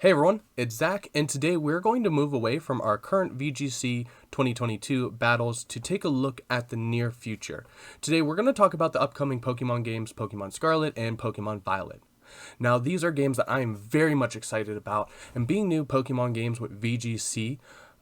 Hey everyone, it's Zach, and today we're going to move away from our current VGC 2022 battles to take a look at the near future. Today we're going to talk about the upcoming Pokemon games, Pokemon Scarlet and Pokemon Violet. Now these are games that I am very much excited about, and being new Pokemon games with VGC,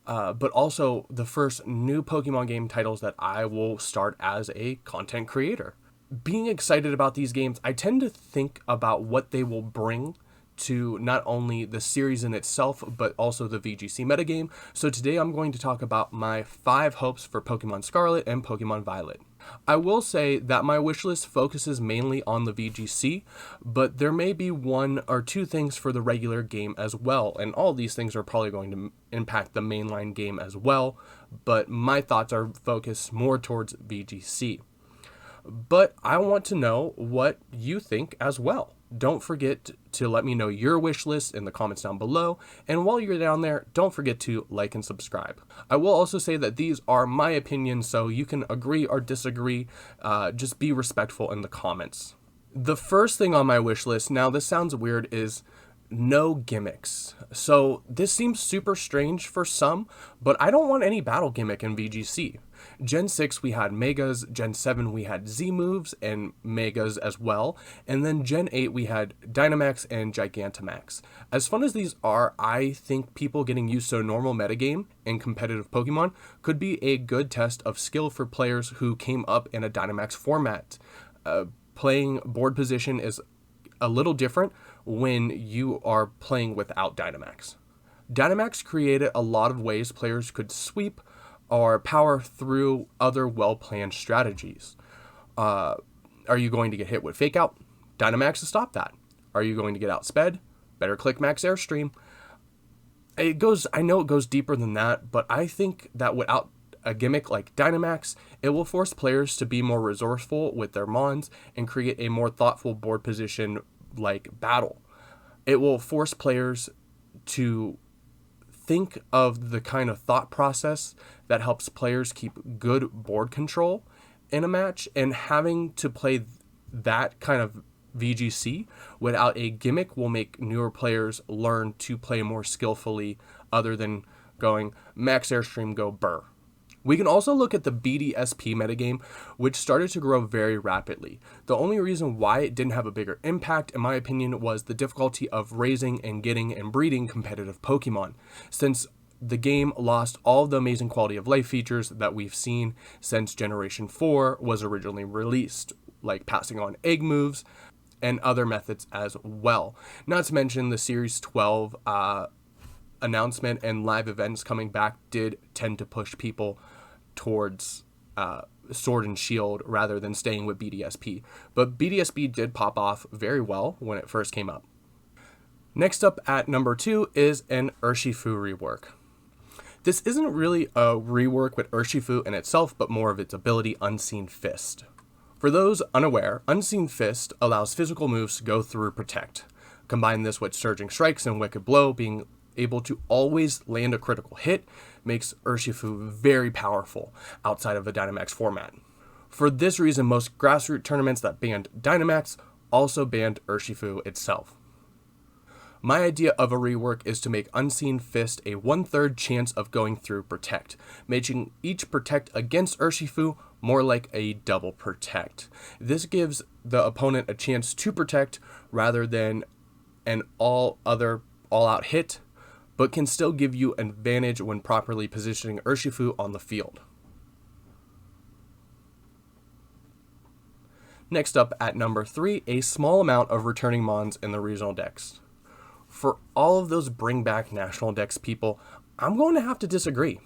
but also the first new Pokemon game titles that I will start as a content creator. Being excited about these games, I tend to think about what they will bring to not only the series in itself, but also the VGC metagame. So today I'm going to talk about my 5 hopes for Pokemon Scarlet and Pokemon Violet. I will say that my wishlist focuses mainly on the VGC, but there may be 1 or 2 things for the regular game as well, and all these things are probably going to impact the mainline game as well, but my thoughts are focused more towards VGC. But I want to know what you think as well. Don't forget to let me know your wish list in the comments down below. And while you're down there, don't forget to like and subscribe. I will also say that these are my opinions, so you can agree or disagree. Just be respectful in the comments. The first thing on my wish list, now this sounds weird, is no gimmicks. So this seems super strange for some, but I don't want any battle gimmick in VGC. Gen 6 we had Megas, Gen 7 we had Z moves and Megas as well, and then Gen 8 we had Dynamax and Gigantamax. As fun as these are, I think people getting used to a normal metagame in competitive Pokemon could be a good test of skill for players who came up in a Dynamax format. Playing board position is a little different when you are playing without Dynamax. Dynamax created a lot of ways players could sweep or power through other well-planned strategies. Are you going to get hit with Fake Out? Dynamax to stop that. Are you going to get outsped? Better click Max Airstream. I know it goes deeper than that, but I think that without a gimmick like Dynamax, it will force players to be more resourceful with their mons and create a more thoughtful board position like battle. It will force players to think of the kind of thought process that helps players keep good board control in a match, and having to play that kind of VGC without a gimmick will make newer players learn to play more skillfully other than going Max Airstream, go burr. We can also look at the BDSP metagame, which started to grow very rapidly. The only reason why it didn't have a bigger impact, in my opinion, was the difficulty of raising and getting and breeding competitive Pokemon, since the game lost all of the amazing quality of life features that we've seen since Generation 4 was originally released, like passing on egg moves and other methods as well. Not to mention the Series 12 announcement and live events coming back did tend to push people towards Sword and Shield rather than staying with BDSP. But BDSP did pop off very well when it first came up. Next up at number 2 is an Urshifu rework. This isn't really a rework with Urshifu in itself, but more of its ability Unseen Fist. For those unaware, Unseen Fist allows physical moves to go through Protect. Combine this with Surging Strikes and Wicked Blow, being able to always land a critical hit makes Urshifu very powerful outside of a Dynamax format. For this reason, most grassroots tournaments that banned Dynamax also banned Urshifu itself. My idea of a rework is to make Unseen Fist a 1/3 chance of going through Protect, making each Protect against Urshifu more like a double Protect. This gives the opponent a chance to Protect rather than an all-out hit, but can still give you an advantage when properly positioning Urshifu on the field. Next up at number 3, a small amount of returning mons in the regional decks. For all of those bring back national decks people, I'm going to have to disagree.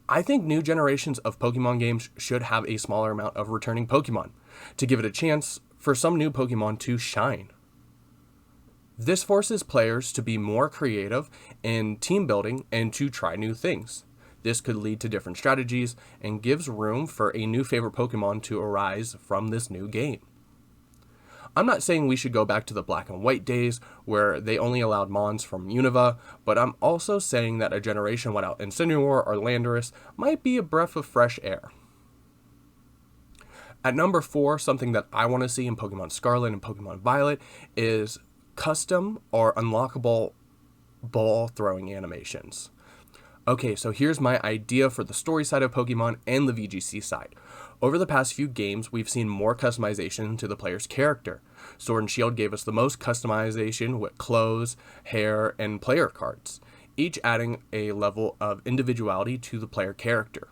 I think new generations of Pokemon games should have a smaller amount of returning Pokemon to give it a chance for some new Pokemon to shine. This forces players to be more creative in team building and to try new things. This could lead to different strategies and gives room for a new favorite Pokemon to arise from this new game. I'm not saying we should go back to the black and white days where they only allowed mons from Unova, but I'm also saying that a generation without Incineroar or Landorus might be a breath of fresh air. At number 4, something that I want to see in Pokemon Scarlet and Pokemon Violet is custom or unlockable ball throwing animations. Okay, so here's my idea for the story side of Pokemon and the VGC side. Over the past few games, we've seen more customization to the player's character. Sword and Shield gave us the most customization with clothes, hair, and player cards, each adding a level of individuality to the player character.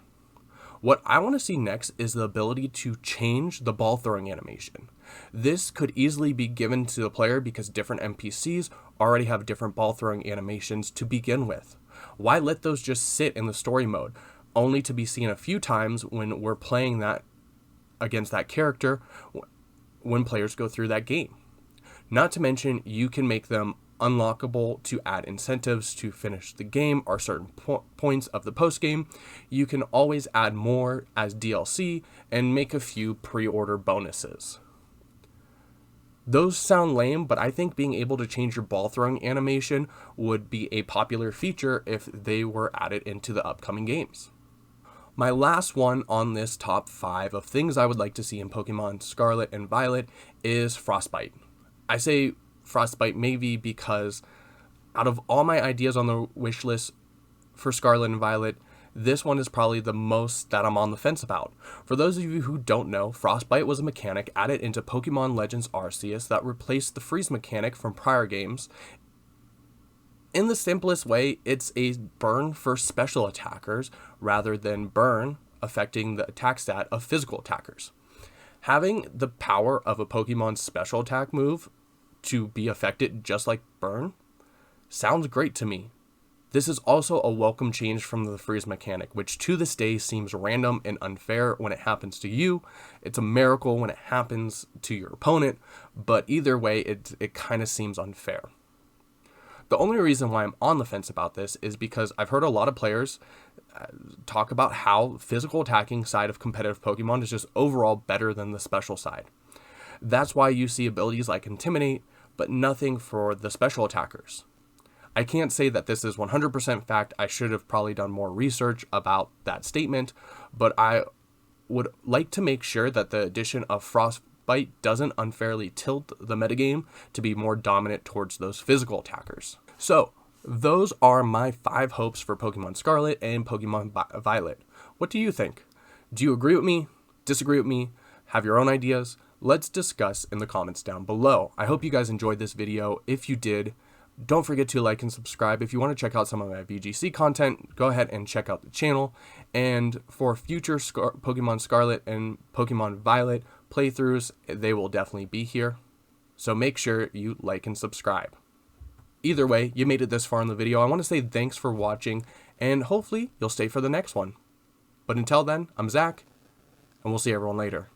What I want to see next is the ability to change the ball throwing animation. This could easily be given to the player because different NPCs already have different ball throwing animations to begin with. Why let those just sit in the story mode, only to be seen a few times when we're playing that against that character when players go through that game? Not to mention, you can make them unlockable to add incentives to finish the game or certain points of the post game. You can always add more as DLC and make a few pre-order bonuses. Those sound lame, but I think being able to change your ball throwing animation would be a popular feature if they were added into the upcoming games. My last one on this top 5 of things I would like to see in Pokemon Scarlet and Violet is Frostbite. I say Frostbite maybe because out of all my ideas on the wish list for Scarlet and Violet, this one is probably the most that I'm on the fence about. For those of you who don't know, Frostbite was a mechanic added into Pokemon Legends Arceus that replaced the freeze mechanic from prior games. In the simplest way, it's a burn for special attackers rather than burn affecting the attack stat of physical attackers. Having the power of a Pokemon's special attack move to be affected just like burn sounds great to me. This is also a welcome change from the freeze mechanic, which to this day seems random and unfair when it happens to you. It's a miracle when it happens to your opponent, but either way, it kind of seems unfair. The only reason why I'm on the fence about this is because I've heard a lot of players talk about how physical attacking side of competitive Pokemon is just overall better than the special side. That's why you see abilities like Intimidate, but nothing for the special attackers. I can't say that this is 100% fact. I should have probably done more research about that statement, but I would like to make sure that the addition of Frostbite doesn't unfairly tilt the metagame to be more dominant towards those physical attackers. So, those are my 5 hopes for Pokemon Scarlet and Pokemon Violet. What do you think? Do you agree with me? Disagree with me? Have your own ideas? Let's discuss in the comments down below. I hope you guys enjoyed this video. If you did, don't forget to like and subscribe. If you want to check out some of my VGC content, go ahead and check out the channel. And for future Pokemon Scarlet and Pokemon Violet playthroughs, they will definitely be here. So make sure you like and subscribe. Either way, you made it this far in the video. I want to say thanks for watching, and hopefully you'll stay for the next one. But until then, I'm Zach, and we'll see everyone later.